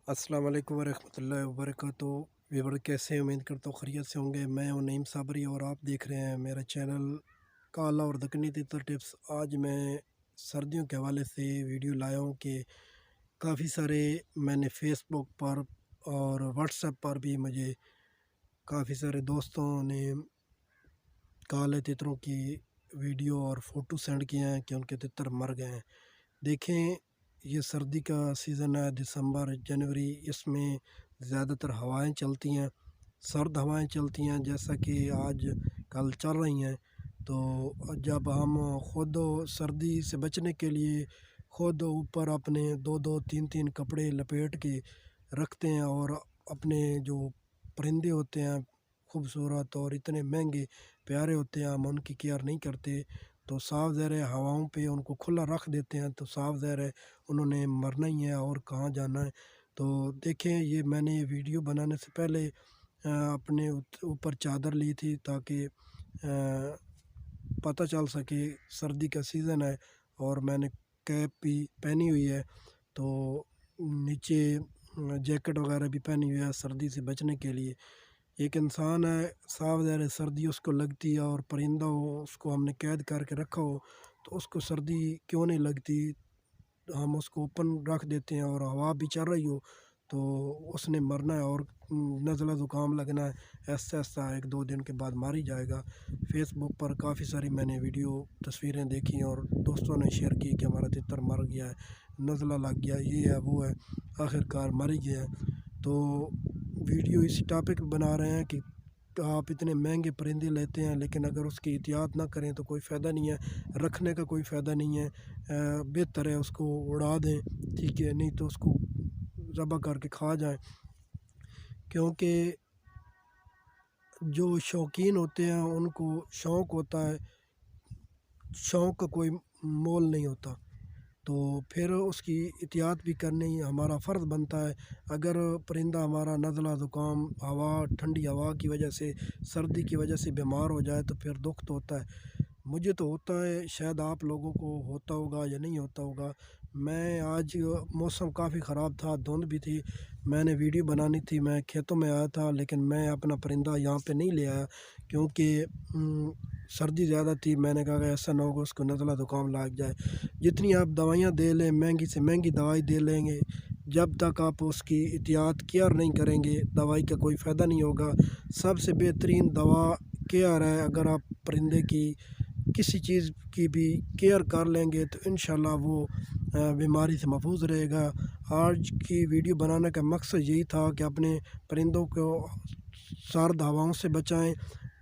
अस्सलाम वालेकुम वरहमतुल्लाहि वबरकातुहू। व्यूअर कैसे हैं? उम्मीद करता हूँ खैरियत से होंगे। मैं हूं नईम साबरी और आप देख रहे हैं मेरा चैनल काला और दक्कनी तितर टिप्स। आज मैं सर्दियों के हवाले से वीडियो लाया हूं कि काफ़ी सारे मैंने फेसबुक पर और व्हाट्सएप पर भी मुझे काफ़ी सारे दोस्तों ने काले तितरों की वीडियो और फ़ोटो सेंड किए हैं कि उनके तितर मर गए हैं। देखें, ये सर्दी का सीज़न है, दिसंबर जनवरी, इसमें ज़्यादातर हवाएं चलती हैं, सर्द हवाएं चलती हैं जैसा कि आज कल चल रही हैं। तो जब हम ख़ुद सर्दी से बचने के लिए ख़ुद ऊपर अपने दो दो तीन तीन कपड़े लपेट के रखते हैं और अपने जो परिंदे होते हैं खूबसूरत और इतने महंगे प्यारे होते हैं, हम उनकी केयर नहीं करते तो साफ ज़ाहिर है हवाओं पे उनको खुला रख देते हैं तो साफ ज़ाहिर है उन्होंने मरना ही है और कहाँ जाना है। तो देखें, ये मैंने वीडियो बनाने से पहले अपने ऊपर चादर ली थी ताकि पता चल सके सर्दी का सीज़न है और मैंने कैप भी पहनी हुई है, तो नीचे जैकेट वगैरह भी पहनी हुई है सर्दी से बचने के लिए। एक इंसान है, साफ ज़ाहिर है सर्दी उसको लगती है और परिंदा हो उसको हमने कैद करके रखा हो तो उसको सर्दी क्यों नहीं लगती। हम उसको ओपन रख देते हैं और हवा भी चल रही हो तो उसने मरना है और नज़ला ज़ुकाम लगना है, ऐसा ऐसा 1-2 दिन के बाद मर ही जाएगा। फेसबुक पर काफ़ी सारी मैंने वीडियो तस्वीरें देखी और दोस्तों ने शेयर की कि हमारा तितर मर गया है, नज़ला लग गया, ये है वो है, आखिरकार मर ही गया है। तो वीडियो इसी टॉपिक पे बना रहे हैं कि आप इतने महंगे परिंदे लेते हैं लेकिन अगर उसकी एहतियात ना करें तो कोई फ़ायदा नहीं है, रखने का कोई फ़ायदा नहीं है। बेहतर है उसको उड़ा दें, ठीक है, नहीं तो उसको ज़बह करके खा जाएं, क्योंकि जो शौकीन होते हैं उनको शौक़ होता है, शौक़ का कोई मोल नहीं होता, तो फिर उसकी एहतियात भी करनी हमारा फ़र्ज़ बनता है। अगर परिंदा हमारा नज़ला ज़ुकाम हवा ठंडी हवा की वजह से सर्दी की वजह से बीमार हो जाए तो फिर दुख तो होता है। मुझे तो होता है, शायद आप लोगों को होता होगा या नहीं होता होगा। मैं आज मौसम काफ़ी ख़राब था, धुंध भी थी, मैंने वीडियो बनानी थी, मैं खेतों में आया था लेकिन मैं अपना परिंदा यहाँ पे नहीं ले आया क्योंकि सर्दी ज़्यादा थी। मैंने कहा कि ऐसा ना हो कि उसको नज़ला ज़ुकाम लग जाए। जितनी आप दवाइयाँ दे लें, महंगी से महंगी दवाई दे लेंगे, जब तक आप उसकी एहतियात केयर नहीं करेंगे दवाई का कोई फ़ायदा नहीं होगा। सबसे बेहतरीन दवा केयर है। अगर आप परिंदे की किसी चीज़ की भी केयर कर लेंगे तो इंशाल्लाह वो बीमारी से महफूज रहेगा। आज की वीडियो बनाने का मकसद यही था कि अपने परिंदों को सर्द हवाओं से बचाएं,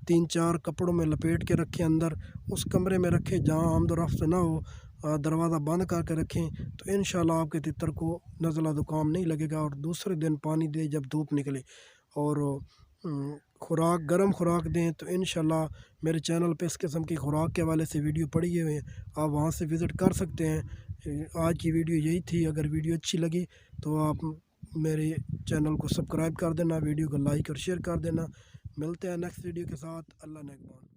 3-4 कपड़ों में लपेट के रखें, अंदर उस कमरे में रखें जहाँ आमद रफ्त ना हो, दरवाज़ा बंद करके रखें तो इंशाल्लाह आपके तितर को नज़ला ज़ुकाम नहीं लगेगा। और दूसरे दिन पानी दें जब धूप निकले और खुराक गर्म खुराक दें तो इंशाल्लाह मेरे चैनल पे इस किस्म की खुराक के हवाले से वीडियो पड़ी हुई है, आप वहाँ से विज़िट कर सकते हैं। आज की वीडियो यही थी। अगर वीडियो अच्छी लगी तो आप मेरे चैनल को सब्सक्राइब कर देना, वीडियो को लाइक और शेयर कर देना। मिलते हैं नेक्स्ट वीडियो के साथ। अल्लाह नेगबान।